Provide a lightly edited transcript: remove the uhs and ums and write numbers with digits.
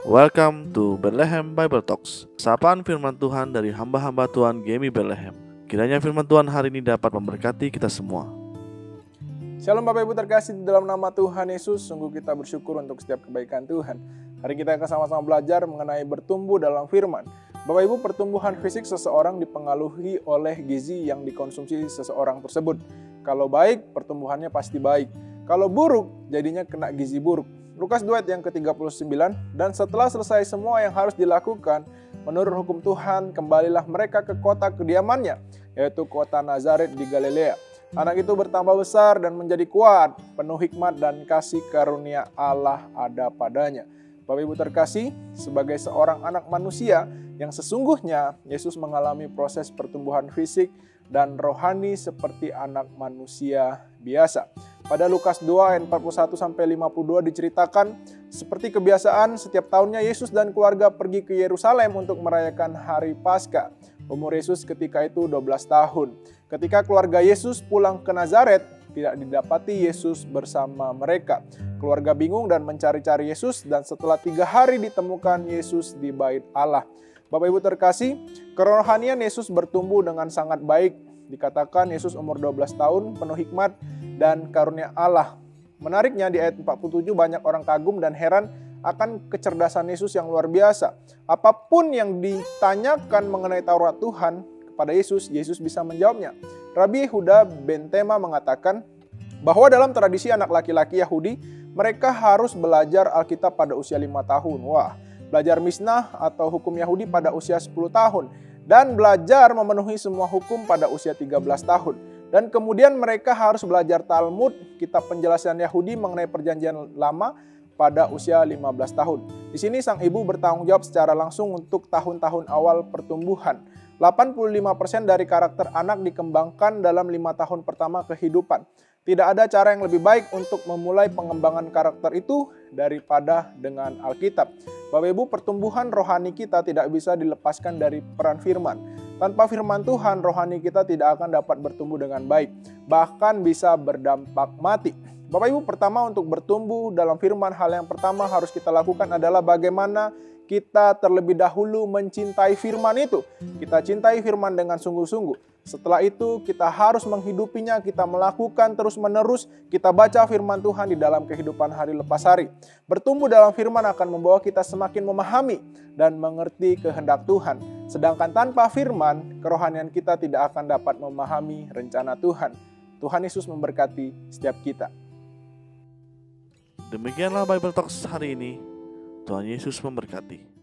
Welcome to Bethlehem Bible Talks. Sapaan firman Tuhan dari hamba-hamba Tuhan Gemi Bethlehem. Kiranya firman Tuhan hari ini dapat memberkati kita semua. Shalom Bapak Ibu terkasih di dalam nama Tuhan Yesus. Sungguh kita bersyukur untuk setiap kebaikan Tuhan. Hari kita akan sama-sama belajar mengenai bertumbuh dalam firman. Bapak Ibu, pertumbuhan fisik seseorang dipengaruhi oleh gizi yang dikonsumsi seseorang tersebut. Kalau baik, pertumbuhannya pasti baik. Kalau buruk, jadinya kena gizi buruk. Lukas 2 ayat yang ke-39, dan setelah selesai semua yang harus dilakukan, menurut hukum Tuhan, kembalilah mereka ke kota kediamannya, yaitu kota Nazaret di Galilea. Anak itu bertambah besar dan menjadi kuat, penuh hikmat dan kasih karunia Allah ada padanya. Bapak Ibu terkasih, sebagai seorang anak manusia yang sesungguhnya Yesus mengalami proses pertumbuhan fisik dan rohani seperti anak manusia biasa. Pada Lukas 2 ayat 41-52 diceritakan, seperti kebiasaan setiap tahunnya Yesus dan keluarga pergi ke Yerusalem untuk merayakan hari Paskah. Umur Yesus ketika itu 12 tahun. Ketika keluarga Yesus pulang ke Nazaret, tidak didapati Yesus bersama mereka. Keluarga bingung dan mencari-cari Yesus, dan setelah 3 hari ditemukan Yesus di bait Allah. Bapak Ibu terkasih, kerohanian Yesus bertumbuh dengan sangat baik. Dikatakan Yesus umur 12 tahun, penuh hikmat dan karunia Allah. Menariknya di ayat 47 banyak orang kagum dan heran akan kecerdasan Yesus yang luar biasa. Apapun yang ditanyakan mengenai Taurat Tuhan kepada Yesus, Yesus bisa menjawabnya. Rabi Yehuda ben Tema mengatakan bahwa dalam tradisi anak laki-laki Yahudi, mereka harus belajar Alkitab pada usia 5 tahun. Wah, belajar Misnah atau hukum Yahudi pada usia 10 tahun. Dan belajar memenuhi semua hukum pada usia 13 tahun. Dan kemudian mereka harus belajar Talmud, kitab penjelasan Yahudi mengenai perjanjian lama pada usia 15 tahun. Di sini sang ibu bertanggung jawab secara langsung untuk tahun-tahun awal pertumbuhan. 85% dari karakter anak dikembangkan dalam 5 tahun pertama kehidupan. Tidak ada cara yang lebih baik untuk memulai pengembangan karakter itu daripada dengan Alkitab. Bapak Ibu, pertumbuhan rohani kita tidak bisa dilepaskan dari peran firman. Tanpa firman Tuhan, rohani kita tidak akan dapat bertumbuh dengan baik. Bahkan bisa berdampak mati. Bapak Ibu, pertama untuk bertumbuh dalam firman, hal yang pertama harus kita lakukan adalah bagaimana kita terlebih dahulu mencintai firman itu. Kita cintai firman dengan sungguh-sungguh. Setelah itu kita harus menghidupinya, kita melakukan terus-menerus, kita baca firman Tuhan di dalam kehidupan hari lepas hari. Bertumbuh dalam firman akan membawa kita semakin memahami dan mengerti kehendak Tuhan. Sedangkan tanpa firman, kerohanian kita tidak akan dapat memahami rencana Tuhan. Tuhan Yesus memberkati setiap kita. Demikianlah Bible Talks hari ini. Tuhan Yesus memberkati.